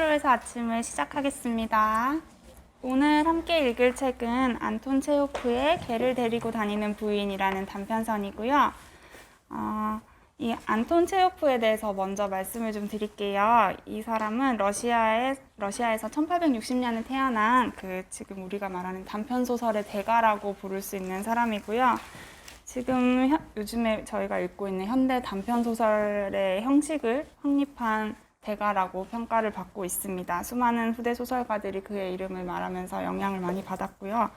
스튜디오에서 아침을 시작하겠습니다. 오늘 함께 읽을 책은 안톤 체호프의 개를 데리고 다니는 부인이라는 단편선이고요. 이 안톤 체호프에 대해서 먼저 말씀을 좀 드릴게요. 이 사람은 러시아에서 1860년에 태어난 지금 우리가 말하는 단편소설의 대가라고 부를 수 있는 사람이고요. 지금 요즘에 저희가 읽고 있는 현대 단편소설의 형식을 확립한 대가라고 평가를 받고 있습니다. 수많은 후대 소설가들이 그의 이름을 말하면서 영향을 많이 받았고요.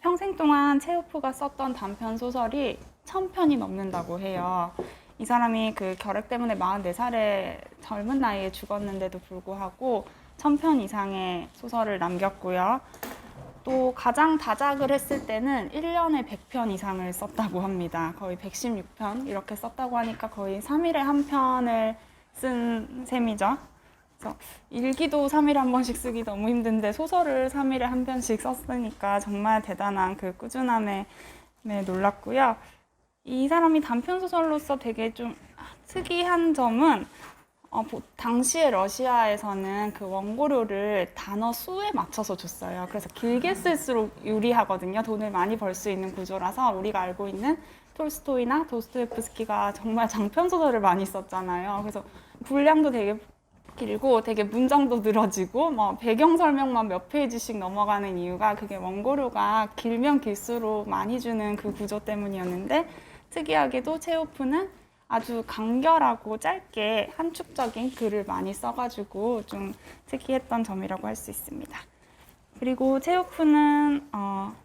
평생 동안 체호프가 썼던 단편 소설이 1000편이 넘는다고 해요. 이 사람이 결핵 때문에 44살의 젊은 나이에 죽었는데도 불구하고 1000편 이상의 소설을 남겼고요. 또 가장 다작을 했을 때는 1년에 100편 이상을 썼다고 합니다. 거의 116편 이렇게 썼다고 하니까 거의 3일에 한 편을 쓴 셈이죠. 그래서 일기도 3일에 한 번씩 쓰기 너무 힘든데 소설을 3일에 한 편씩 썼으니까 정말 대단한 꾸준함에 놀랐고요. 이 사람이 단편소설로서 되게 좀 특이한 점은 당시에 러시아에서는 원고료를 단어 수에 맞춰서 줬어요. 그래서 길게 쓸수록 유리하거든요. 돈을 많이 벌 수 있는 구조라서 우리가 알고 있는 톨스토이나 도스토옙스키가 정말 장편소설을 많이 썼잖아요. 그래서 분량도 되게 길고 되게 문장도 늘어지고 배경 설명만 몇 페이지씩 넘어가는 이유가 그게 원고료가 길면 길수록 많이 주는 그 구조 때문이었는데 특이하게도 체호프는 아주 간결하고 짧게 한축적인 글을 많이 써가지고 좀 특이했던 점이라고 할 수 있습니다. 그리고 체호프는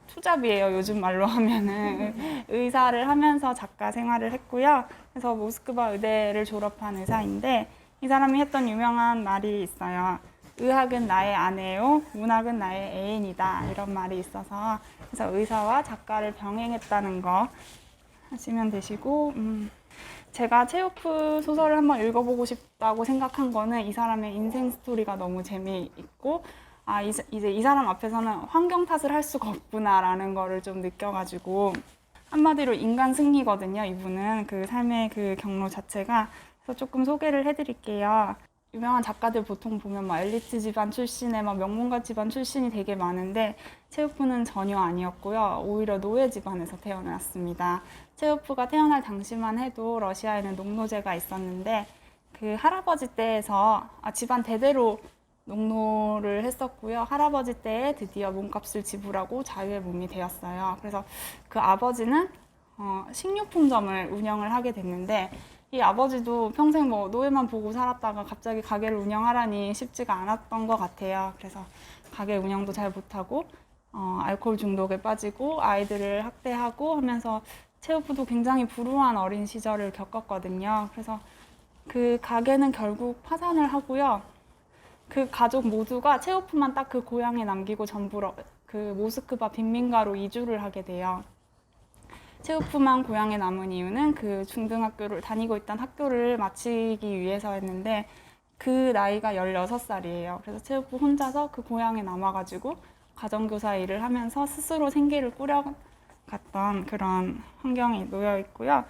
투잡이에요. 요즘 말로 하면은 의사를 하면서 작가 생활을 했고요. 그래서 모스크바 의대를 졸업한 의사인데 이 사람이 했던 유명한 말이 있어요. 의학은 나의 아내요, 문학은 나의 애인이다. 이런 말이 있어서 그래서 의사와 작가를 병행했다는 거 하시면 되시고 제가 체호프 소설을 한번 읽어보고 싶다고 생각한 거는 이 사람의 인생 스토리가 너무 재미있고 이제 이 사람 앞에서는 환경 탓을 할 수가 없구나라는 거를 좀 느껴가지고 한마디로 인간 승리거든요. 이분은 삶의 경로 자체가. 그래서 조금 소개를 해드릴게요. 유명한 작가들 보통 보면 엘리트 집안 출신의 명문가 집안 출신이 되게 많은데 체호프는 전혀 아니었고요. 오히려 노예 집안에서 태어났습니다. 체호프가 태어날 당시만 해도 러시아에는 농노제가 있었는데 할아버지 때에서 집안 대대로 농노를 했었고요. 할아버지 때에 드디어 몸값을 지불하고 자유의 몸이 되었어요. 그래서 아버지는 식료품점을 운영을 하게 됐는데 이 아버지도 평생 노예만 보고 살았다가 갑자기 가게를 운영하라니 쉽지가 않았던 것 같아요. 그래서 가게 운영도 잘 못하고 알코올 중독에 빠지고 아이들을 학대하고 하면서 체호프도 굉장히 불우한 어린 시절을 겪었거든요. 그래서 가게는 결국 파산을 하고요. 가족 모두가 체호프만 딱 고향에 남기고 전부 모스크바 빈민가로 이주를 하게 돼요. 체호프만 고향에 남은 이유는 중등학교를 다니고 있던 학교를 마치기 위해서였는데 나이가 16살이에요. 그래서 체호프 혼자서 고향에 남아가지고 가정교사 일을 하면서 스스로 생계를 꾸려갔던 그런 환경에 놓여 있고요.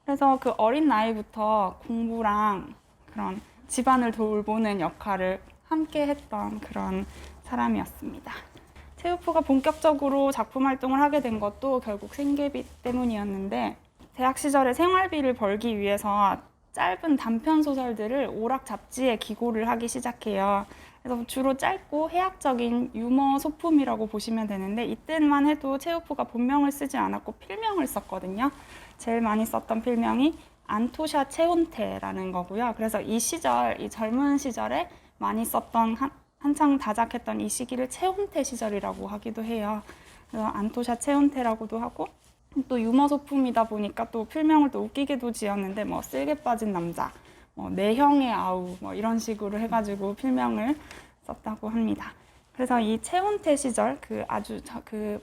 그래서 어린 나이부터 공부랑 그런 집안을 돌보는 역할을 함께 했던 그런 사람이었습니다. 체호프가 본격적으로 작품 활동을 하게 된 것도 결국 생계비 때문이었는데 대학 시절에 생활비를 벌기 위해서 짧은 단편 소설들을 오락 잡지에 기고를 하기 시작해요. 그래서 주로 짧고 해학적인 유머 소품이라고 보시면 되는데 이때만 해도 체호프가 본명을 쓰지 않았고 필명을 썼거든요. 제일 많이 썼던 필명이 안토샤 체혼테라는 거고요. 그래서 이 젊은 시절에 많이 썼던 한창 다작했던 이 시기를 체혼테 시절이라고 하기도 해요. 그래서 안토샤 체혼테라고도 하고 또 유머 소품이다 보니까 또 필명을 또 웃기게도 지었는데 쓸개 빠진 남자, 내형의 아우 이런 식으로 해가지고 필명을 썼다고 합니다. 그래서 이 체혼테 시절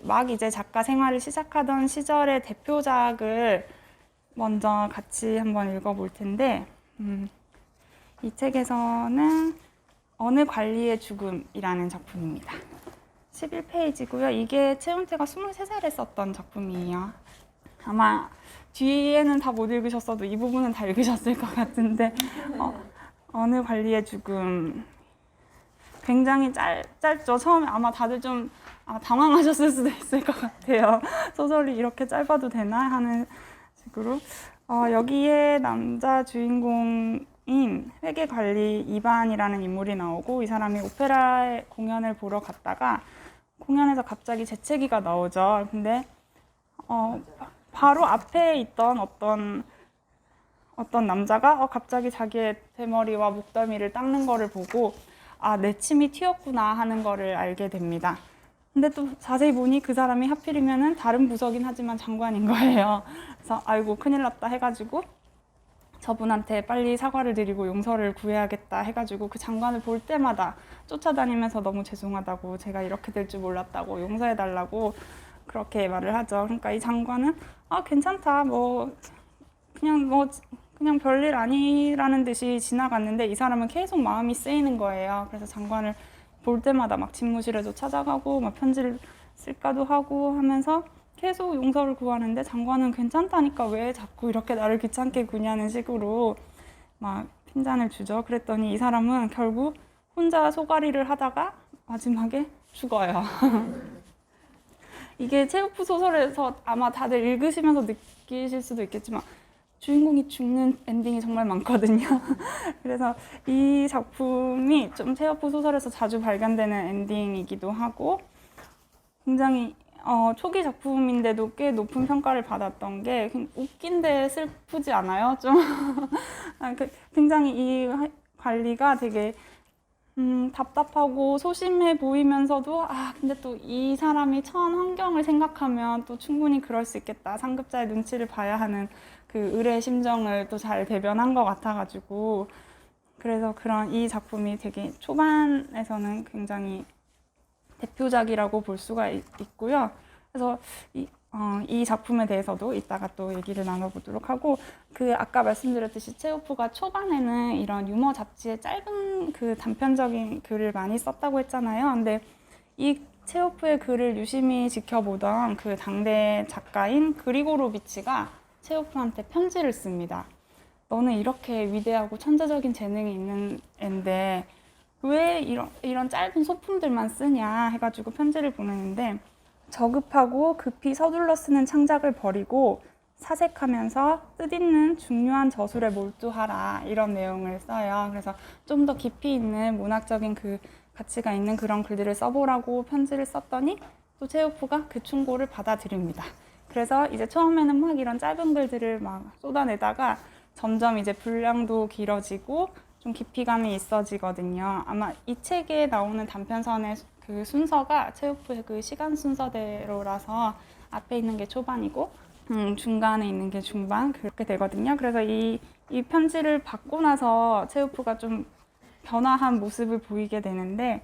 막 이제 작가 생활을 시작하던 시절의 대표작을 먼저 같이 한번 읽어볼 텐데 이 책에서는 어느 관리의 죽음이라는 작품입니다. 11페이지고요. 이게 체혼테가 23살에 썼던 작품이에요. 아마 뒤에는 다 못 읽으셨어도 이 부분은 다 읽으셨을 것 같은데 어느 관리의 죽음 굉장히 짧죠. 처음에 아마 다들 좀 당황하셨을 수도 있을 것 같아요. 소설이 이렇게 짧아도 되나 하는 식으로. 여기에 남자 주인공인 회계관리 이반이라는 인물이 나오고, 이 사람이 오페라 공연을 보러 갔다가 공연에서 갑자기 재채기가 나오죠. 근데 바로 앞에 있던 어떤 남자가 갑자기 자기의 대머리와 목덜미를 닦는 거를 보고 내 침이 튀었구나 하는 거를 알게 됩니다. 근데 또 자세히 보니 그 사람이 하필이면은 다른 부서긴 하지만 장관인 거예요. 그래서 아이고 큰일 났다 해가지고 저분한테 빨리 사과를 드리고 용서를 구해야겠다 해가지고 그 장관을 볼 때마다 쫓아다니면서 너무 죄송하다고, 제가 이렇게 될 줄 몰랐다고, 용서해달라고 그렇게 말을 하죠. 그러니까 이 장관은 괜찮다, 그냥 별일 아니라는 듯이 지나갔는데, 이 사람은 계속 마음이 쓰이는 거예요. 그래서 장관을 볼 때마다 막 집무실에도 찾아가고 막 편지를 쓸까도 하고 하면서 계속 용서를 구하는데, 장관은 괜찮다니까 왜 자꾸 이렇게 나를 귀찮게 구냐는 식으로 막 핀잔을 주죠. 그랬더니 이 사람은 결국 혼자 소가리를 하다가 마지막에 죽어요. 이게 체오프 소설에서 아마 다들 읽으시면서 느끼실 수도 있겠지만 주인공이 죽는 엔딩이 정말 많거든요. 그래서 이 작품이 좀 체오프 소설에서 자주 발견되는 엔딩이기도 하고, 굉장히 초기 작품인데도 꽤 높은 평가를 받았던 게, 웃긴데 슬프지 않아요? 좀 굉장히 이 관리가 되게 답답하고 소심해 보이면서도 근데 또 이 사람이 처한 환경을 생각하면 또 충분히 그럴 수 있겠다, 상급자의 눈치를 봐야 하는 그 을의 심정을 또 잘 대변한 것 같아가지고, 그래서 그런 이 작품이 되게 초반에서는 굉장히 대표작이라고 볼 수가 있고요. 그래서 이 작품에 대해서도 이따가 또 얘기를 나눠보도록 하고, 아까 말씀드렸듯이 체오프가 초반에는 이런 유머 잡지에 짧은 그 단편적인 글을 많이 썼다고 했잖아요. 근데 이 체오프의 글을 유심히 지켜보던 그 당대 작가인 그리고로비치가 체오프한테 편지를 씁니다. 너는 이렇게 위대하고 천재적인 재능이 있는 앤데 왜 이런 짧은 소품들만 쓰냐 해가지고 편지를 보내는데, 저급하고 급히 서둘러 쓰는 창작을 버리고 사색하면서 뜻있는 중요한 저술에 몰두하라, 이런 내용을 써요. 그래서 좀 더 깊이 있는 문학적인 그 가치가 있는 그런 글들을 써보라고 편지를 썼더니 또 체오프가 그 충고를 받아들입니다. 그래서 이제 처음에는 막 이런 짧은 글들을 막 쏟아내다가 점점 이제 분량도 길어지고 좀 깊이감이 있어지거든요. 아마 이 책에 나오는 단편선의 그 순서가 체오프의 그 시간 순서대로라서 앞에 있는 게 초반이고 중간에 있는 게 중반, 그렇게 되거든요. 그래서 이 편지를 받고 나서 체오프가 좀 변화한 모습을 보이게 되는데,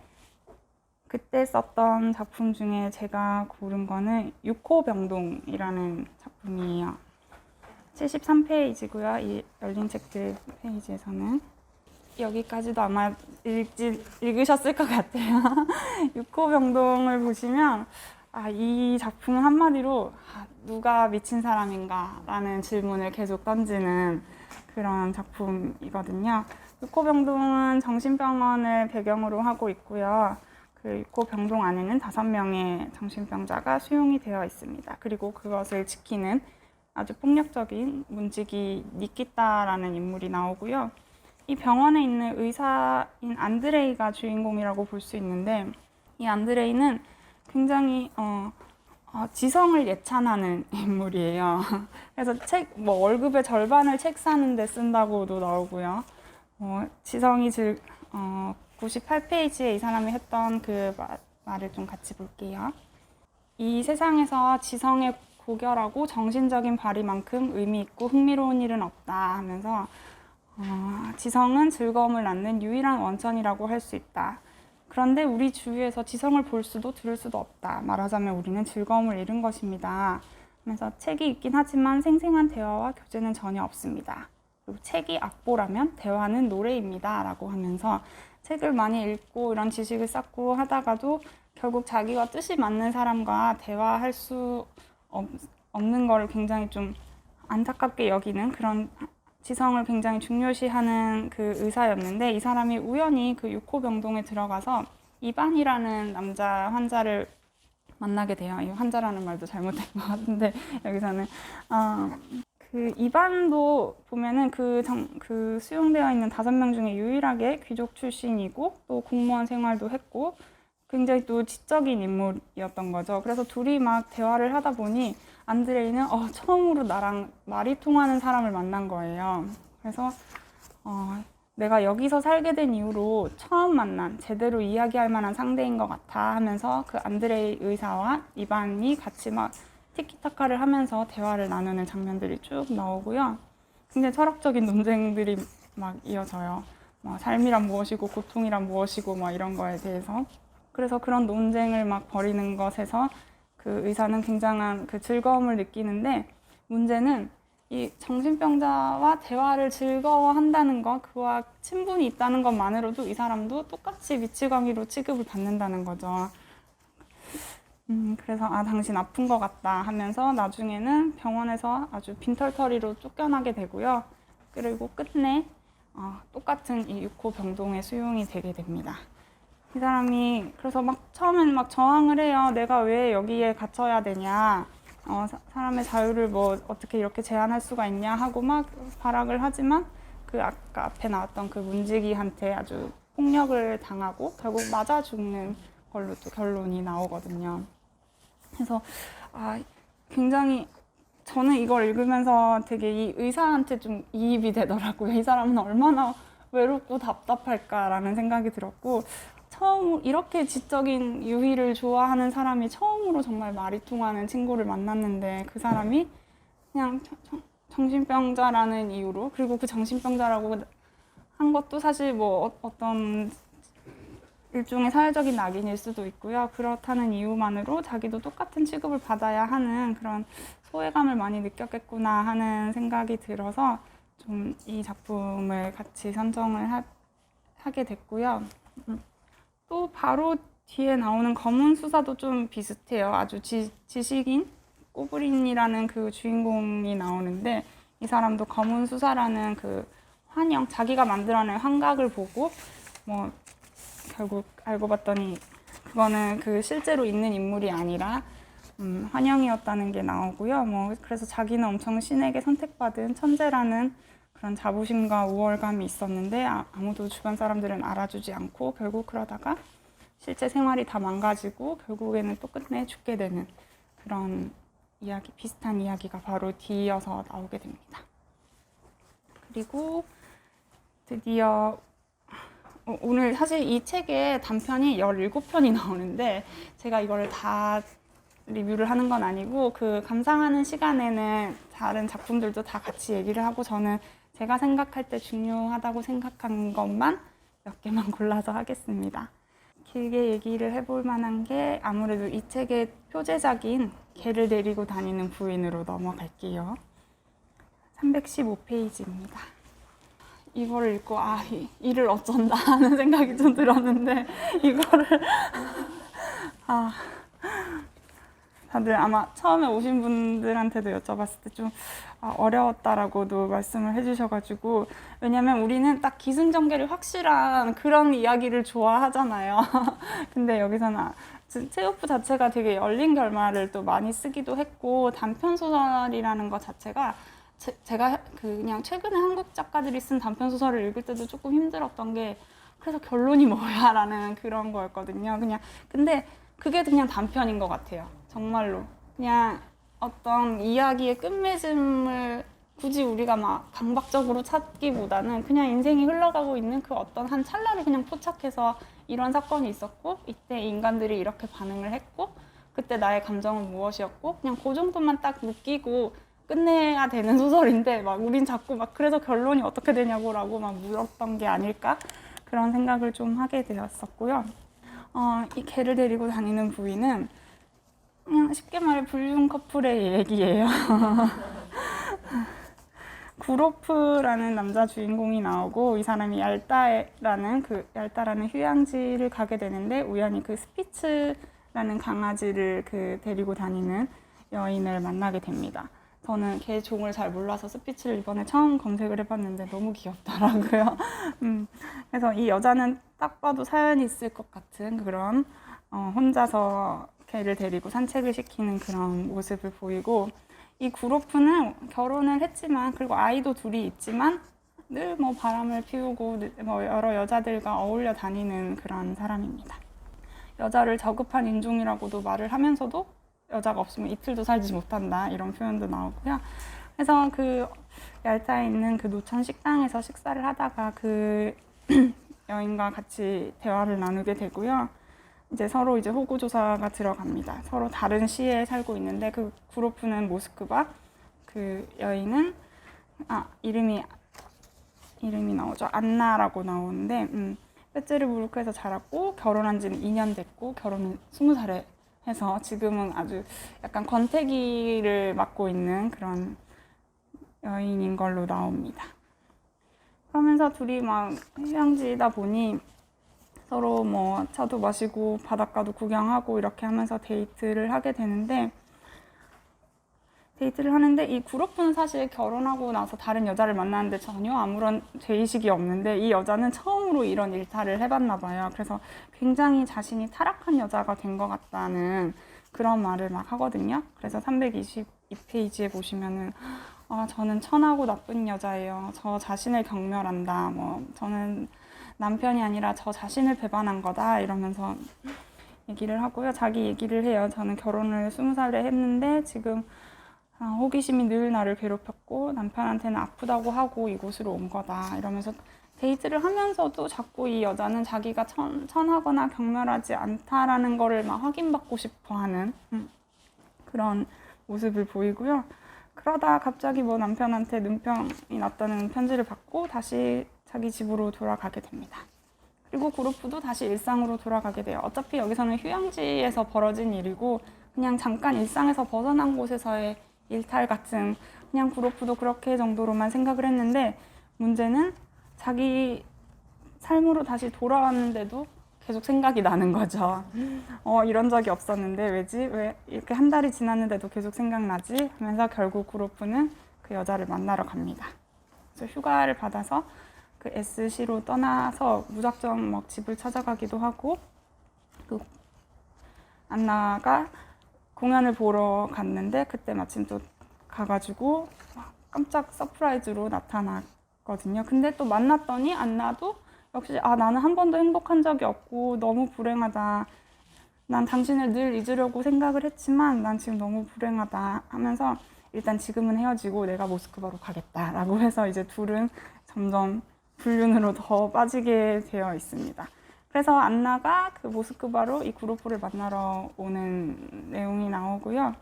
그때 썼던 작품 중에 제가 고른 거는 육호병동이라는 작품이에요. 73페이지고요. 이 열린 책들 페이지에서는 여기까지도 아마 읽으셨을 것 같아요. 육호병동을 보시면 이 작품은 한마디로 누가 미친 사람인가 라는 질문을 계속 던지는 그런 작품이거든요. 육호병동은 정신병원을 배경으로 하고 있고요. 그 육호병동 안에는 5명의 정신병자가 수용이 되어 있습니다. 그리고 그것을 지키는 아주 폭력적인 문지기 니키타라는 인물이 나오고요. 이 병원에 있는 의사인 안드레이가 주인공이라고 볼 수 있는데, 이 안드레이는 굉장히 지성을 예찬하는 인물이에요. 그래서 월급의 절반을 책 사는 데 쓴다고도 나오고요. 지성이 98페이지에 이 사람이 했던 그 말을 좀 같이 볼게요. 이 세상에서 지성에 고결하고 정신적인 발휘만큼 의미 있고 흥미로운 일은 없다 하면서 지성은 즐거움을 낳는 유일한 원천이라고 할 수 있다. 그런데 우리 주위에서 지성을 볼 수도 들을 수도 없다. 말하자면 우리는 즐거움을 잃은 것입니다. 하면서 책이 있긴 하지만 생생한 대화와 교제는 전혀 없습니다. 그리고 책이 악보라면 대화는 노래입니다. 라고 하면서 책을 많이 읽고 이런 지식을 쌓고 하다가도 결국 자기와 뜻이 맞는 사람과 대화할 수 없는 걸 굉장히 좀 안타깝게 여기는 그런 지성을 굉장히 중요시하는 그 의사였는데 이 사람이 우연히 그 6호 병동에 들어가서 이반이라는 남자 환자를 만나게 돼요. 이 환자라는 말도 잘못된 것 같은데 여기서는 그 이반도 보면은 그 수용되어 있는 5명 중에 유일하게 귀족 출신이고 또 공무원 생활도 했고 굉장히 또 지적인 인물이었던 거죠. 그래서 둘이 막 대화를 하다 보니 안드레이는 처음으로 나랑 말이 통하는 사람을 만난 거예요. 그래서 내가 여기서 살게 된 이후로 처음 만난 제대로 이야기할 만한 상대인 것 같아 하면서 그 안드레이 의사와 이반이 같이 막 티키타카를 하면서 대화를 나누는 장면들이 쭉 나오고요. 굉장히 철학적인 논쟁들이 막 이어져요. 삶이란 무엇이고 고통이란 무엇이고 이런 거에 대해서. 그래서 그런 논쟁을 막 벌이는 것에서 그 의사는 굉장한 그 즐거움을 느끼는데 문제는 이 정신병자와 대화를 즐거워한다는 것, 그와 친분이 있다는 것만으로도 이 사람도 똑같이 미치광이로 취급을 받는다는 거죠. 그래서 당신 아픈 것 같다 하면서 나중에는 병원에서 아주 빈털터리로 쫓겨나게 되고요. 그리고 끝내 똑같은 이 6호 병동에 수용이 되게 됩니다. 이 사람이 그래서 처음엔 저항을 해요. 내가 왜 여기에 갇혀야 되냐. 사람의 자유를 어떻게 이렇게 제한할 수가 있냐 하고 발악을 하지만 그 아까 앞에 나왔던 그 문지기한테 아주 폭력을 당하고 결국 맞아 죽는 걸로 또 결론이 나오거든요. 그래서 굉장히 저는 이걸 읽으면서 되게 이 의사한테 좀 이입이 되더라고요. 이 사람은 얼마나 외롭고 답답할까라는 생각이 들었고 처음 이렇게 지적인 유희를 좋아하는 사람이 처음으로 정말 말이 통하는 친구를 만났는데 그 사람이 그냥 정신병자라는 이유로 그리고 그 정신병자라고 한 것도 사실 어떤 일종의 사회적인 낙인일 수도 있고요. 그렇다는 이유만으로 자기도 똑같은 취급을 받아야 하는 그런 소외감을 많이 느꼈겠구나 하는 생각이 들어서 좀 이 작품을 같이 선정을 하게 됐고요. 또 바로 뒤에 나오는 검은 수사도 좀 비슷해요. 아주 지식인 꼬브린이라는 그 주인공이 나오는데 이 사람도 검은 수사라는 그 환영, 자기가 만들어낸 환각을 보고 결국 알고 봤더니 그거는 그 실제로 있는 인물이 아니라 환영이었다는 게 나오고요. 그래서 자기는 엄청 신에게 선택받은 천재라는 그런 자부심과 우월감이 있었는데 아무도 주변 사람들은 알아주지 않고 결국 그러다가 실제 생활이 다 망가지고 결국에는 또 끝내 죽게 되는 그런 이야기, 비슷한 이야기가 바로 뒤이어서 나오게 됩니다. 그리고 드디어 오늘 사실 이 책에 단편이 17편이 나오는데 제가 이걸 다 리뷰를 하는 건 아니고 그 감상하는 시간에는 다른 작품들도 다 같이 얘기를 하고 저는 제가 생각할 때 중요하다고 생각한 것만 몇 개만 골라서 하겠습니다. 길게 얘기를 해볼 만한 게 아무래도 이 책의 표제작인 개를 데리고 다니는 부인으로 넘어갈게요. 315페이지입니다. 이거를 읽고 일을 어쩐다 하는 생각이 좀 들었는데 이거를 다들 아마 처음에 오신 분들한테도 여쭤봤을 때 좀 어려웠다라고도 말씀을 해주셔가지고 왜냐면 우리는 딱 기승전결이 확실한 그런 이야기를 좋아하잖아요. 근데 여기서는 체오프 자체가 되게 열린 결말을 또 많이 쓰기도 했고 단편 소설이라는 것 자체가 제가 그냥 최근에 한국 작가들이 쓴 단편 소설을 읽을 때도 조금 힘들었던 게 그래서 결론이 뭐야라는 그런 거였거든요. 근데 그게 그냥 단편인 것 같아요. 정말로 그냥 어떤 이야기의 끝맺음을 굳이 우리가 강박적으로 찾기보다는 그냥 인생이 흘러가고 있는 그 어떤 한 찰나를 그냥 포착해서 이런 사건이 있었고 이때 인간들이 이렇게 반응을 했고 그때 나의 감정은 무엇이었고 그냥 그 정도만 딱 느끼고 끝내야 되는 소설인데 우린 자꾸 그래서 결론이 어떻게 되냐고라고 물었던 게 아닐까 그런 생각을 좀 하게 되었었고요. 이 개를 데리고 다니는 부인은 그냥 쉽게 말해 불륜 커플의 얘기예요. 구로프라는 남자 주인공이 나오고 이 사람이 얄다라는 휴양지를 가게 되는데 우연히 그 스피츠라는 강아지를 데리고 다니는 여인을 만나게 됩니다. 저는 걔 종을 잘 몰라서 스피츠를 이번에 처음 검색을 해봤는데 너무 귀엽더라고요. 그래서 이 여자는 딱 봐도 사연이 있을 것 같은 그런 혼자서 걔를 데리고 산책을 시키는 그런 모습을 보이고, 이 구로프는 결혼을 했지만, 그리고 아이도 둘이 있지만 늘 뭐 바람을 피우고 뭐 여러 여자들과 어울려 다니는 그런 사람입니다. 여자를 저급한 인종이라고도 말을 하면서도 여자가 없으면 이틀도 살지 못한다 이런 표현도 나오고요. 그래서 그 얄타에 있는 그 노천 식당에서 식사를 하다가 그 여인과 같이 대화를 나누게 되고요. 이제 서로 이제 호구 조사가 들어갑니다. 서로 다른 시에 살고 있는데, 그 구로프는 모스크바, 그 여인은 이름이 나오죠. 안나라고 나오는데 페테르부르크에서 자랐고 결혼한 지는 2년 됐고 결혼은 20살에 해서 지금은 아주 약간 권태기를 맡고 있는 그런 여인인 걸로 나옵니다. 그러면서 둘이 막 휴양지다 보니 서로 뭐 차도 마시고 바닷가도 구경하고 이렇게 하면서 데이트를 하는데 이 구로프는 사실 결혼하고 나서 다른 여자를 만나는데 전혀 아무런 죄의식이 없는데, 이 여자는 처음으로 이런 일탈을 해봤나 봐요. 그래서 굉장히 자신이 타락한 여자가 된 것 같다는 그런 말을 막 하거든요. 그래서 322페이지에 보시면은 저는 천하고 나쁜 여자예요. 저 자신을 경멸한다. 저는 남편이 아니라 저 자신을 배반한 거다. 이러면서 얘기를 하고요. 자기 얘기를 해요. 저는 결혼을 20살에 했는데 지금 호기심이 늘 나를 괴롭혔고 남편한테는 아프다고 하고 이곳으로 온 거다. 이러면서 데이트를 하면서도 자꾸 이 여자는 자기가 천하거나 경멸하지 않다라는 거를 막 확인받고 싶어하는 그런 모습을 보이고요. 그러다 갑자기 뭐 남편한테 눈병이 났다는 편지를 받고 다시 자기 집으로 돌아가게 됩니다. 그리고 구로프도 다시 일상으로 돌아가게 돼요. 어차피 여기서는 휴양지에서 벌어진 일이고 그냥 잠깐 일상에서 벗어난 곳에서의 일탈 같은, 그냥 구로프도 그렇게 정도로만 생각을 했는데, 문제는 자기 삶으로 다시 돌아왔는데도 계속 생각이 나는 거죠. 이런 적이 없었는데 왜지? 왜 이렇게 한 달이 지났는데도 계속 생각나지? 하면서 결국 구로프는 그 여자를 만나러 갑니다. 그래서 휴가를 받아서 그 SC로 떠나서 무작정 막 집을 찾아가기도 하고, 그 안나가 공연을 보러 갔는데 그때 마침 또 가가지고 깜짝 서프라이즈로 나타났거든요. 근데 또 만났더니 안나도 역시 나는 한 번도 행복한 적이 없고 너무 불행하다. 난 당신을 늘 잊으려고 생각을 했지만 난 지금 너무 불행하다 하면서 일단 지금은 헤어지고 내가 모스크바로 가겠다라고 해서 이제 둘은 점점 불륜으로 더 빠지게 되어 있습니다. 그래서 안나가 그 모스크바로 이 구로프를 만나러 오는 내용이 나오고요.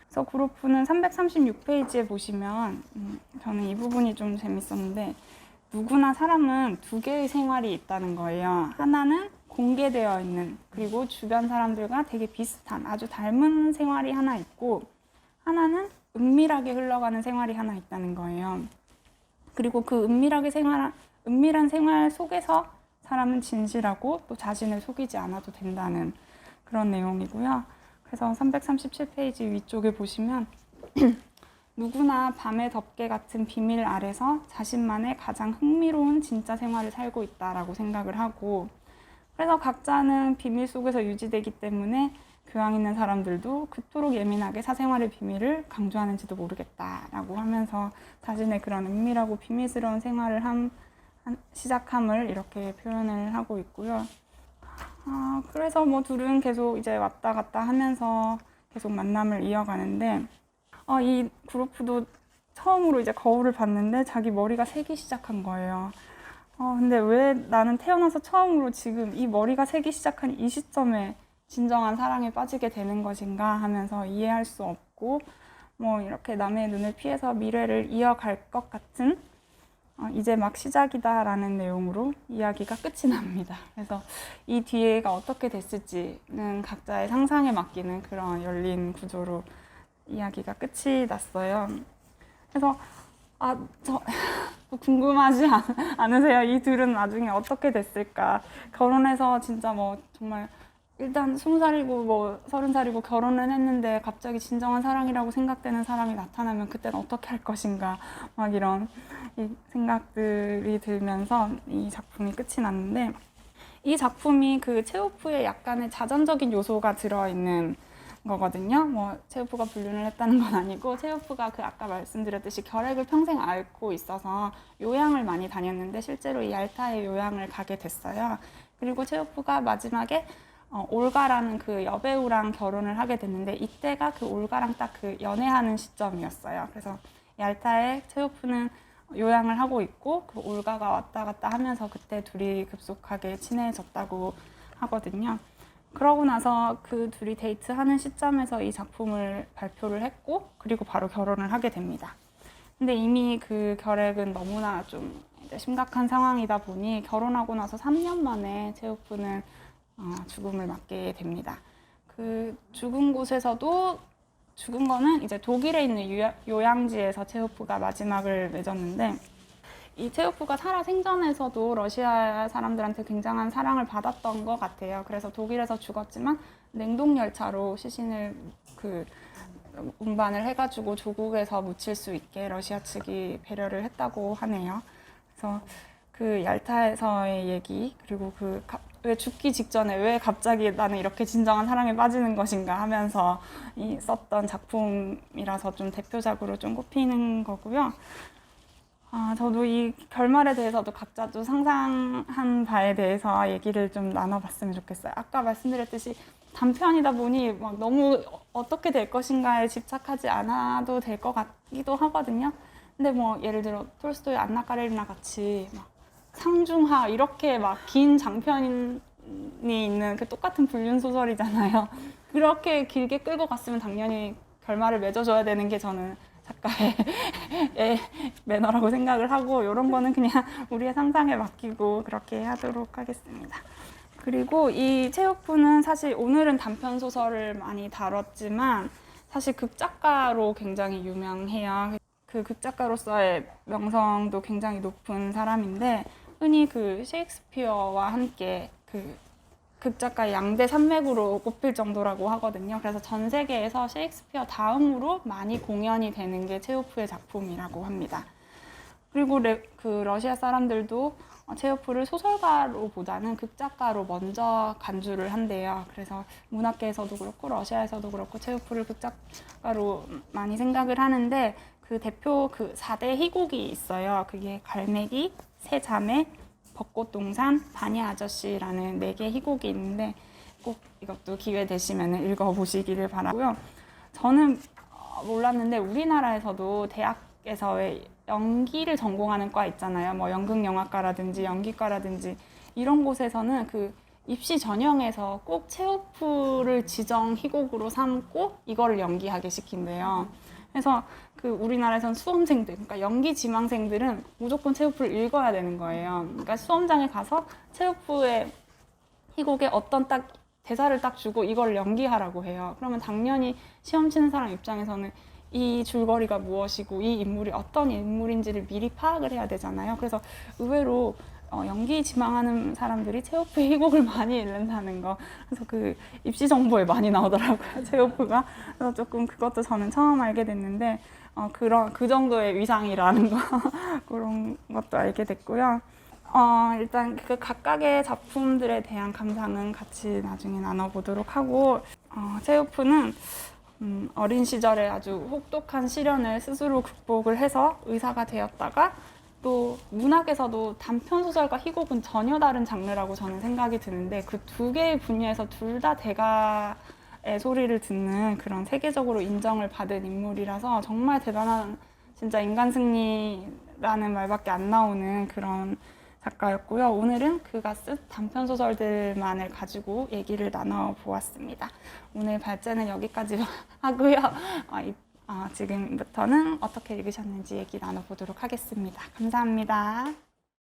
그래서 구로프는 336페이지에 보시면 저는 이 부분이 좀 재밌었는데, 누구나 사람은 두 개의 생활이 있다는 거예요. 하나는 공개되어 있는, 그리고 주변 사람들과 되게 비슷한 아주 닮은 생활이 하나 있고, 하나는 은밀하게 흘러가는 생활이 하나 있다는 거예요. 그리고 그 은밀한 생활 속에서 사람은 진실하고 또 자신을 속이지 않아도 된다는 그런 내용이고요. 그래서 337페이지 위쪽에 보시면 누구나 밤의 덮개 같은 비밀 아래서 자신만의 가장 흥미로운 진짜 생활을 살고 있다라고 생각을 하고, 그래서 각자는 비밀 속에서 유지되기 때문에 교양 있는 사람들도 그토록 예민하게 사생활의 비밀을 강조하는지도 모르겠다라고 하면서 자신의 그런 은밀하고 비밀스러운 생활을 시작함을 이렇게 표현을 하고 있고요. 그래서 뭐 둘은 계속 이제 왔다 갔다 하면서 계속 만남을 이어가는데, 이 구로프도 처음으로 이제 거울을 봤는데 자기 머리가 새기 시작한 거예요. 근데 왜 나는 태어나서 처음으로 지금 이 머리가 새기 시작한 이 시점에 진정한 사랑에 빠지게 되는 것인가 하면서 이해할 수 없고, 뭐 이렇게 남의 눈을 피해서 미래를 이어갈 것 같은 이제 막 시작이다라는 내용으로 이야기가 끝이 납니다. 그래서 이 뒤에가 어떻게 됐을지는 각자의 상상에 맡기는 그런 열린 구조로 이야기가 끝이 났어요. 그래서 궁금하지 않으세요? 이 둘은 나중에 어떻게 됐을까? 결혼해서 진짜 뭐 정말 일단 20살이고 뭐 30살이고 결혼을 했는데 갑자기 진정한 사랑이라고 생각되는 사람이 나타나면 그때는 어떻게 할 것인가 막 이런 생각들이 들면서 이 작품이 끝이 났는데, 이 작품이 그 체오프에 약간의 자전적인 요소가 들어있는 거거든요. 뭐 체오프가 불륜을 했다는 건 아니고, 체오프가 그 아까 말씀드렸듯이 결핵을 평생 앓고 있어서 요양을 많이 다녔는데 실제로 이 얄타에 요양을 가게 됐어요. 그리고 체오프가 마지막에 올가라는 그 여배우랑 결혼을 하게 됐는데, 이때가 그 올가랑 딱 그 연애하는 시점이었어요. 그래서 얄타에 체오프는 요양을 하고 있고 그 올가가 왔다 갔다 하면서 그때 둘이 급속하게 친해졌다고 하거든요. 그러고 나서 그 둘이 데이트하는 시점에서 이 작품을 발표를 했고, 그리고 바로 결혼을 하게 됩니다. 근데 이미 그 결핵은 너무나 좀 심각한 상황이다 보니 결혼하고 나서 3년 만에 체오프는 죽음을 맞게 됩니다. 그 죽은 곳에서도, 죽은 거는 이제 독일에 있는 요양지에서 체오프가 마지막을 맺었는데, 이 체오프가 살아 생전에서도 러시아 사람들한테 굉장한 사랑을 받았던 것 같아요. 그래서 독일에서 죽었지만 냉동열차로 시신을 운반을 해가지고 조국에서 묻힐 수 있게 러시아 측이 배려를 했다고 하네요. 그래서 그 얄타에서의 얘기, 그리고 왜 죽기 직전에 왜 갑자기 나는 이렇게 진정한 사랑에 빠지는 것인가 하면서 썼던 작품이라서 좀 대표작으로 좀 꼽히는 거고요. 저도 이 결말에 대해서도 각자 또 상상한 바에 대해서 얘기를 좀 나눠봤으면 좋겠어요. 아까 말씀드렸듯이 단편이다 보니 막 너무 어떻게 될 것인가에 집착하지 않아도 될 것 같기도 하거든요. 근데 뭐 예를 들어 톨스토이 안나 까레리나 같이 막 상중하 이렇게 막 긴 장편이 있는 그 똑같은 불륜 소설이잖아요. 그렇게 길게 끌고 갔으면 당연히 결말을 맺어줘야 되는 게 저는 작가의 매너라고 생각을 하고, 이런 거는 그냥 우리의 상상에 맡기고 그렇게 하도록 하겠습니다. 그리고 이 체오프는 사실 오늘은 단편 소설을 많이 다뤘지만 사실 극작가로 굉장히 유명해요. 그 극작가로서의 명성도 굉장히 높은 사람인데, 흔히 그 셰익스피어와 함께 그 극작가의 양대 산맥으로 꼽힐 정도라고 하거든요. 그래서 전 세계에서 셰익스피어 다음으로 많이 공연이 되는 게 체오프의 작품이라고 합니다. 그리고 그 러시아 사람들도 체오프를 소설가로보다는 극작가로 먼저 간주를 한대요. 그래서 문학계에서도 그렇고 러시아에서도 그렇고 체오프를 극작가로 많이 생각을 하는데, 그 대표 그 4대 희곡이 있어요. 그게 갈매기, 새자매, 벚꽃동산, 바니 아저씨라는 4개 희곡이 있는데 꼭 이것도 기회 되시면 읽어보시기를 바라고요. 저는 몰랐는데 우리나라에서도 대학에서 연기를 전공하는 과 있잖아요. 뭐 연극영화과라든지 연기과라든지 이런 곳에서는 그 입시 전형에서 꼭 체오프를 지정 희곡으로 삼고 이거를 연기하게 시킨대요. 그래서 그 우리나라에선 수험생들, 그러니까 연기 지망생들은 무조건 체오프를 읽어야 되는 거예요. 그러니까 수험장에 가서 체오프의 희곡에 어떤 딱 대사를 딱 주고 이걸 연기하라고 해요. 그러면 당연히 시험 치는 사람 입장에서는 이 줄거리가 무엇이고 이 인물이 어떤 인물인지를 미리 파악을 해야 되잖아요. 그래서 의외로 연기 지망하는 사람들이 체오프의 희곡을 많이 읽는다는 거. 그래서 그 입시 정보에 많이 나오더라고요, 체오프가. 그래서 조금 그것도 저는 처음 알게 됐는데, 그 정도의 위상이라는 거, 그런 것도 알게 됐고요. 일단 그 각각의 작품들에 대한 감상은 같이 나중에 나눠보도록 하고, 체오프는 어린 시절에 아주 혹독한 시련을 스스로 극복을 해서 의사가 되었다가, 또 문학에서도 단편 소설과 희곡은 전혀 다른 장르라고 저는 생각이 드는데, 그 2개의 분야에서 둘 다 대가의 소리를 듣는 그런 세계적으로 인정을 받은 인물이라서 정말 대단한, 진짜 인간 승리라는 말밖에 안 나오는 그런 작가였고요. 오늘은 그가 쓴 단편 소설들만을 가지고 얘기를 나눠보았습니다. 오늘 발제는 여기까지 하고요. 지금부터는 어떻게 읽으셨는지 얘기 나눠보도록 하겠습니다. 감사합니다.